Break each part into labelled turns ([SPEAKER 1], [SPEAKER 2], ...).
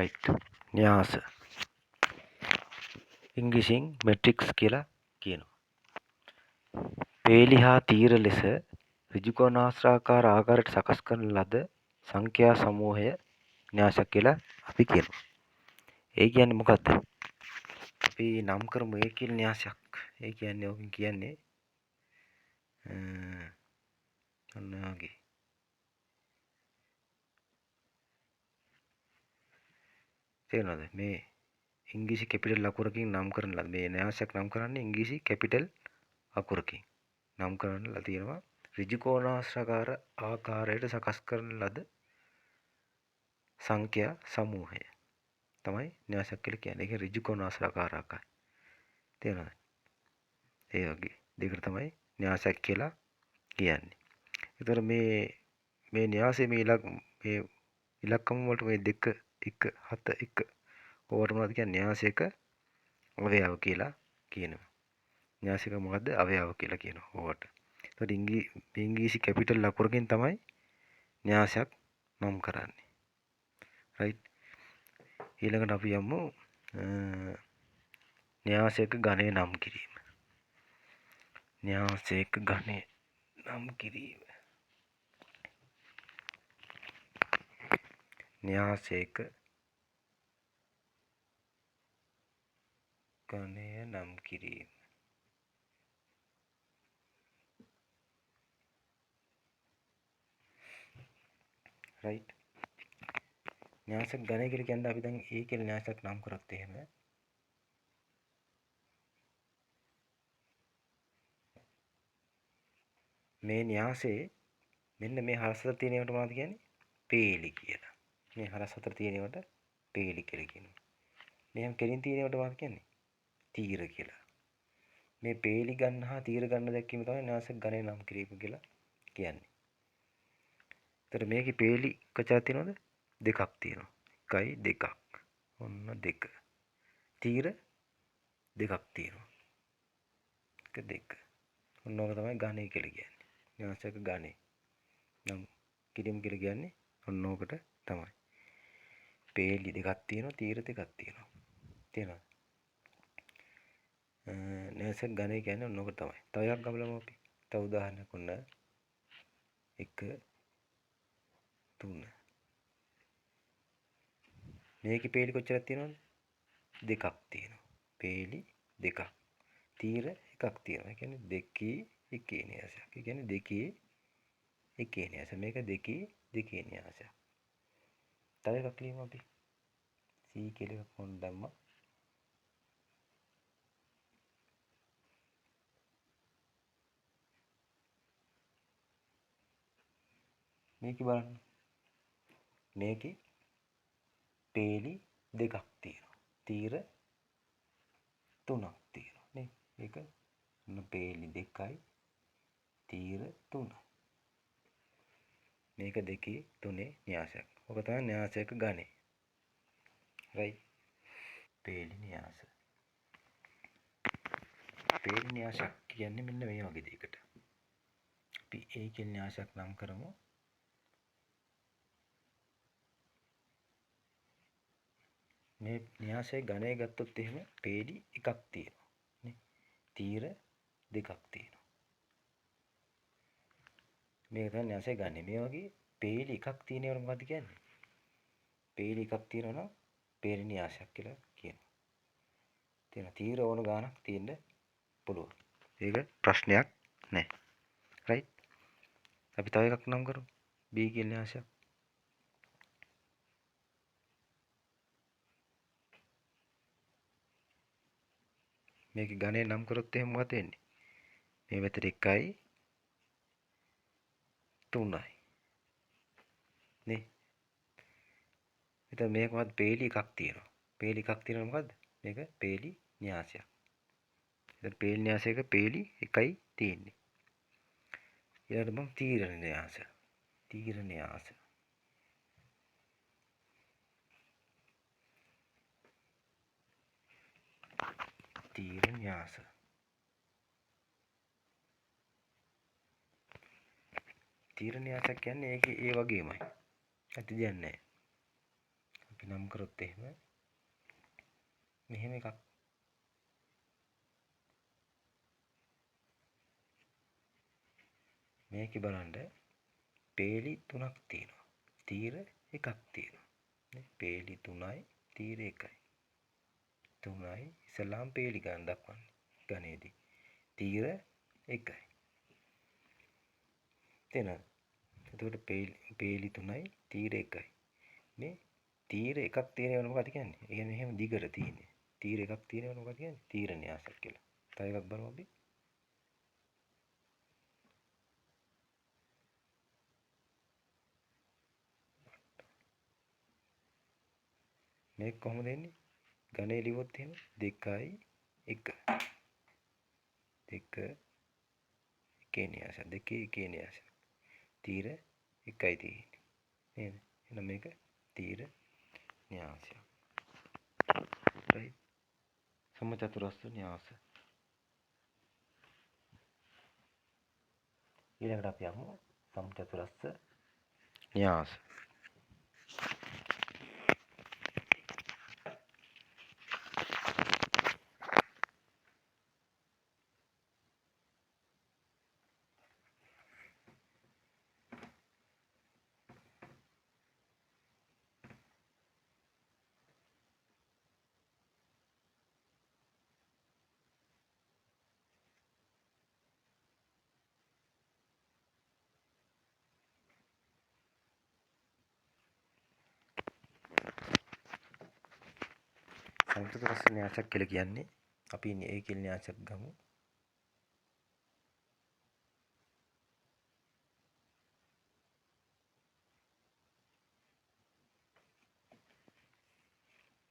[SPEAKER 1] right. න්‍යාස ඉංග්‍රීසියෙන් Matrix කියලා කියනවා. පේලි හා තීර ලෙස ඍජුකෝණාශ්‍රාකාර ආකාරයට සකස් කරන ලද සංඛ්‍යා සමූහය න්‍යාසයක් කියලා අපි කියනවා. ඒ කියන්නේ මොකද්ද? අපි නම් කරමු ඒ කියලා න්‍යාසයක්. ඒ කියන්නේ ඔකින් කියන්නේ ඔන්න වගේ. තේරෙනවද? මේ ඉංග්‍රීසි කැපිටල් අකුරකින් නම් කරන ලද මේ න්‍යාසයක් නම් කරන්නේ ඉංග්‍රීසි කැපිටල් අකුරකින් නම් කරලා තියෙනවා. ඍජුකෝණාශ්‍රාකාර ආකාරයට සකස් කරන ලද සංඛ්‍යා සමූහය තමයි න්‍යාසයක් කියලා කියන්නේ. ඒක ඍජුකෝණාශ්‍රාකාර ආකාරය. තේරෙනවද? ඒ වගේ දෙකට තමයි න්‍යාසයක් කියලා කියන්නේ. ඒතර මේ න්‍යාසයේ මේ ඉලක්කම වලට මේ 2 1 7 1 ඕවට මොනවද කියන්නේ? න්‍යාසයක අවයව කියලා කියනවා. න්‍යාසික මොකද්ද? අවයව කියලා කියනවා ඕවට. ඒතකොට ඉංග්‍රීසි කැපිටල් අකුරකින් තමයි න්‍යාසයක් නම් කරන්නේ. right. ඊළඟට අපි යමු න්‍යාසයක ගණය නම් කිරීම. න්‍යාසයක ගණය නම් කිරීම. න්‍යාසයක ගණය නම් කිරීම. right. න්‍යාසක ගණය කියලා කියන්නේ අපි දැන් ඒ කියලා න්‍යාසයක් නම් කරත් එහෙම මේ න්‍යාසයේ මෙන්න මේ හරස් හතර තියෙන ඒවාට මොනවද කියන්නේ? පේලි කියලා. මේ හරස් හතර තියෙන ඒවාට පේලි කියලා කියනවා. මෙහෙම කෙලින් තියෙන ඒවාට මොනවද කියන්නේ? තීර කියලා. මේ පේලි ගන්න හා තීර ගන්න දැක්වීම තමයි න්‍යාසක ගණය නම් කිරීම කියලා කියන්නේ. ඒතර මේකේ පේලි කොච්චරක් තියෙනවද? දෙකක් තියෙනවා. 1යි 2ක්. ඔන්න 2. තීර දෙකක් තියෙනවා. 1 2. ඔන්න ඕක තමයි ගණය කියලා කියන්නේ. න්‍යාසක ගණය නම් කිරීම කියලා කියන්නේ ඔන්න ඕකට තමයි. පේලි දෙකක් තියෙනවා, තීර දෙකක් තියෙනවා. තේරෙනවද? න්‍යාසක ගණය කියන්නේ ඔන්න ඕක තමයි. තව එකක් ගමු අපි. තව උදාහරණයක් ඔන්න 1 3. මේකේ පේලි කොච්චරක් තියෙනවද? දෙකක් තියෙනවා. පේලි දෙකක්. තීර එකක් තියෙනවා. ඒ කියන්නේ 2 1 න්‍යාසයක්. ඒ කියන්නේ 2 1 න්‍යාසයක්. මේක 2 2 න්‍යාසයක්. තව එකක් ලියමු අපි. C කියලා එකක් මොන දැම්මා. මේකේ බලන්න. මේකේ පේලි දෙකක් තියෙනවා. තීර තුනක් තියෙනවා නේ. මේක පේලි 2යි තීර 3යි. මේක 2 3 න්‍යාසයක්. ඔක තමයි න්‍යාසයක ගණය. right. පේලි න්‍යාස. පේලි න්‍යාසයක් කියන්නේ මෙන්න මේ වගේ දෙයකට. අපි ඒ කියන න්‍යාසයක් නම් කරමු. මේ න්‍යාසයේ ගණය ගත්තොත් එහෙම පේලි එකක් තියෙනවා නේ. තීර දෙකක් තියෙනවා. මේක තමයි න්‍යාසයේ ගණය. මේ වගේ පේලි එකක් තියෙන ඒවා මොකද්ද කියන්නේ? පේලි එකක් තියෙනවා නම් පේලි න්‍යාසයක් කියලා කියනවා. තියෙන තීර ඕන ගානක් තියෙන්න පුළුවන්. ඒක ප්‍රශ්නයක් නැහැ. right. අපි තව එකක් නම් කරමු. B කියන න්‍යාසයක්. මේකේ ගණය නම් කරොත් එහෙම මොකද වෙන්නේ? මේ මෙතන 1යි 3යි. නේ. එතකොට මේක මොකද්ද? පේලි එකක් තියෙනවා. පේලි එකක් තියෙනවා මොකද්ද? මේක පේලි න්‍යාසයක්. එතකොට පේලි න්‍යාසයක පේලි එකයි තියෙන්නේ. ඊළඟට මම තීරණ න්‍යාස. තීර න්‍යාස. තීර න්‍යාස. තීර න්‍යාසයක් කියන්නේ ඒකේ ඒ වගේමයි. ඇති දෙයක් නැහැ. අපි නම් කරොත් එහෙම මෙහෙම එකක් මේකේ බලන්න පේලි 3ක් තියෙනවා. තීර එකක් තියෙනවා. නේ පේලි 3යි තීර 1යි. 3යි ඉස්සලාම් පේලි ගන්න දක්වන්නේ. ගණේදී. තීර 1යි. තේනවද? එතකොට පේලි 3යි තීර 1යි. මේ තීර එකක් තියෙනවනේ මොකද කියන්නේ? ඒ කියන්නේ මෙහෙම දිගට තියෙන්නේ. තීර එකක් තියෙනවනේ මොකද කියන්නේ? තීර න්‍යාසයක් කියලා. තව එකක් බලමු අපි. මේක කොහොමද එන්නේ? ගණේ ලිව්වොත් එහෙම 2යි 1. 2 එකේ න්‍යාසය. දෙකේ එකේ න්‍යාසය. තීර 1යි තියෙන්නේ. නේද? එහෙනම් මේක තීර න්‍යාසය. right? සමචතුරස්‍ර න්‍යාස. ඊළඟට අපි යමු සමචතුරස්‍ර න්‍යාස. සමචතුරස්‍ර න්‍යාසයක් කියලා කියන්නේ අපි ඉන්නේ ඒකෙල් න්‍යාසයක් ගමු.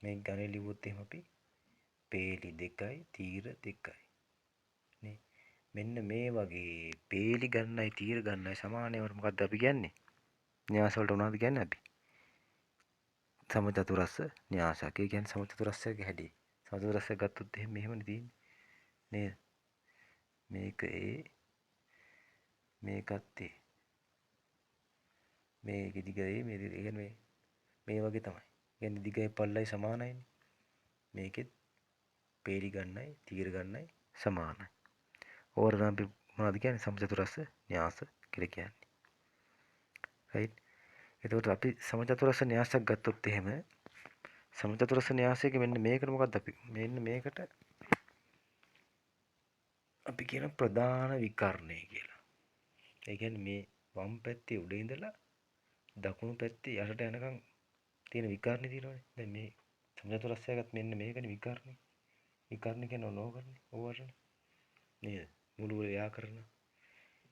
[SPEAKER 1] මේ ගණේ ලිව්වොත් එහෙම අපි පේලි 2යි තීර 2යි. නේ මෙන්න මේ වගේ පේලි ගන්නයි තීර ගන්නයි සමානයවට මොකද්ද අපි කියන්නේ? න්‍යාස වලට මොනවද කියන්නේ අපි? සමචතුරස්‍ර න්‍යාසයක්. ඒ කියන්නේ සමචතුරස්‍රයක හැටි. සමචතුරස්‍රයක් ගත්තොත් එහෙම මෙහෙමනේ තියෙන්නේ. නේද? මේක මේකත් මේක දිගයි මේ කියන්නේ මේ වගේ තමයි. කියන්නේ දිගයි පල්ලයි සමානයිනේ. මේකෙත් පේලි ගන්නයි තීර ගන්නයි සමානයි. ඕවට තමයි අපි මොනවද කියන්නේ? සමචතුරස්‍ර න්‍යාස කියලා කියන්නේ. right? එතකොට අපි සමචතුරස්‍ර න්‍යාසයක් ගත්තොත් එහෙම සමචතුරස්‍ර න්‍යාසයක මෙන්න මේකට මොකද්ද අපි මෙන්න මේකට අපි කියන ප්‍රධාන විකර්ණය කියලා. ඒ කියන්නේ මේ වම් පැත්තේ උඩ ඉඳලා දකුණු පැත්තේ යටට යනකම් තියෙන විකර්ණය තියෙනවනේ. දැන් මේ සමචතුරස්‍රයකත් මෙන්න මේකනේ විකර්ණය. විකර්ණය කියන්නේ ඕනෝකරනේ. ඕවටනේ. නේද? මුළු ව්‍යාකරණ.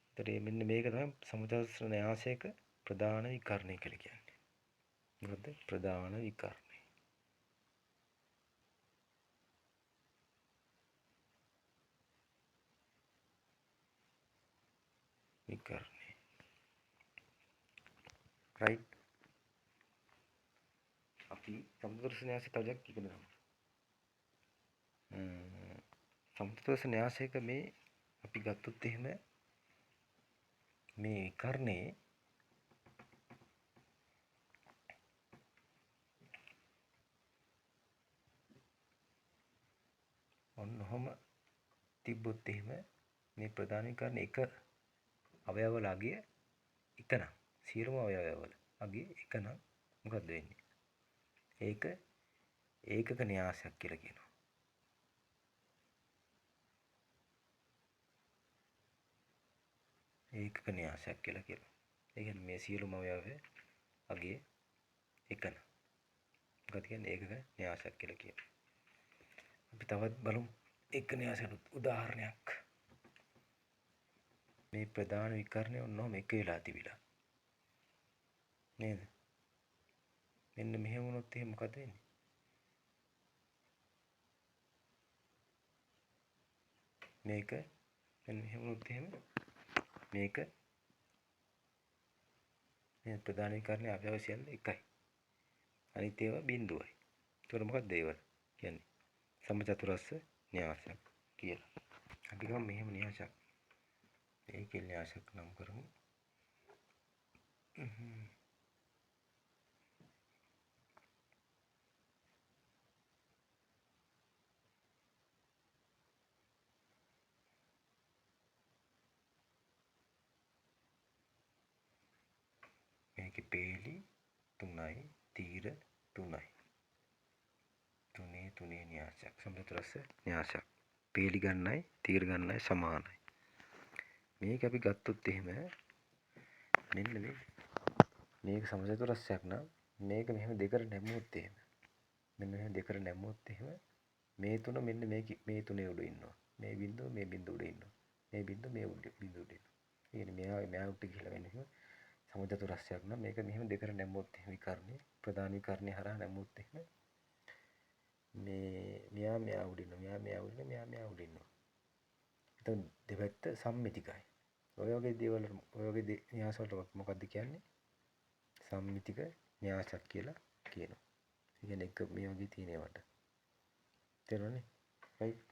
[SPEAKER 1] ඒතර මෙන්න මේක තමයි සමචතුරස්‍ර න්‍යාසයක ප්‍රධාන විකර්ණය කියලා කියන්නේ. මොකද්ද? ප්‍රධාන විකර්ණය. විකර්ණය. right? අපි සමචතුරස්‍ර න්‍යාසය තව ටිකක් ඉගෙන ගමු. සමචතුරස්‍ර න්‍යාසයක මේ අපි ගත්තොත් එහෙම මේ විකර්ණයේ ඔන්න ඔහම තිබ්බොත් එහෙම මේ ප්‍රධාන විකර්ණයේ එක අවයවවල අගය එකනම් සියලුම අවයවවල අගය එකනම් මොකද්ද වෙන්නේ? ඒක ඒකක න්‍යාසයක් කියලා කියනවා. ඒකක න්‍යාසයක් කියලා කියනවා. ඒ කියන්නේ මේ සියලුම අවයවය අගය එකනම්. මොකද කියන්නේ ඒකක න්‍යාසයක් කියලා කියනවා. අපි තවත් බලමු ඒක න්‍යාසයට උදාහරණයක්. මේ ප්‍රධාන විකර්ණය ඔන්නෝම එක වෙලා තිබිලා. නේද? මෙන්න මෙහෙම වුණොත් එහෙනම් මොකද වෙන්නේ? මේක මෙන්න මෙහෙම වුණොත් එහෙම මේක මේ ප්‍රධාන විකර්ණයේ අවයව සියල්ල එකයි. අනිත් ඒවා බිඳුවයි. ඒකට මොකක්ද ඒව කියන්නේ? සමචතුරස්‍ර න්‍යාසයක් කියලා. අපි ගමු මෙහෙම න්‍යාසයක්. ඒකේ න්‍යාසයක් නම් කරමු. මේකේ පේලි 3යි තීර 3යි. තුනේ න්‍යාසයක්. සමතුලිත රස න්‍යාසයක්. පේලි ගන්නයි තීර ගන්නයි සමානයි. මේක අපි ගත්තොත් එහෙම මෙන්න මේක සමතුලිත රසයක් නම් මේක මෙහෙම දෙකට නැමුවොත් එහෙම මෙන්න මෙහෙම දෙකට නැමුවොත් එහෙම මේ තුන මෙන්න මේ තුනේ උඩ ඉන්නවා. මේ බිඳුව මේ බිඳුව උඩ ඉන්නවා. මේ බිඳුව මේ බිඳුව උඩ ඉන්නවා. ඒ කියන්නේ මෙයා උඩ ගිහලා වෙන එහෙම සමතුලිත රසයක් නම් මේක මෙහෙම දෙකට නැමුවොත් එහෙම විකරණේ ප්‍රධාන විකරණේ හරහා නැමුවොත් එහෙම මෙයා උඩ ඉන්නවා. මෙයා උඩ ඉන්නවා. එතකොට දෙපැත්ත සම්මිතිකයි. ඔය වගේ දේවල් ඔය වගේ න්‍යාස වලට මොකක්ද කියන්නේ? සම්මිතික න්‍යාසක් කියලා කියනවා. ඒ කියන්නේ එක මේ වගේ තියෙන ඒවාට. තේරුණානේ? right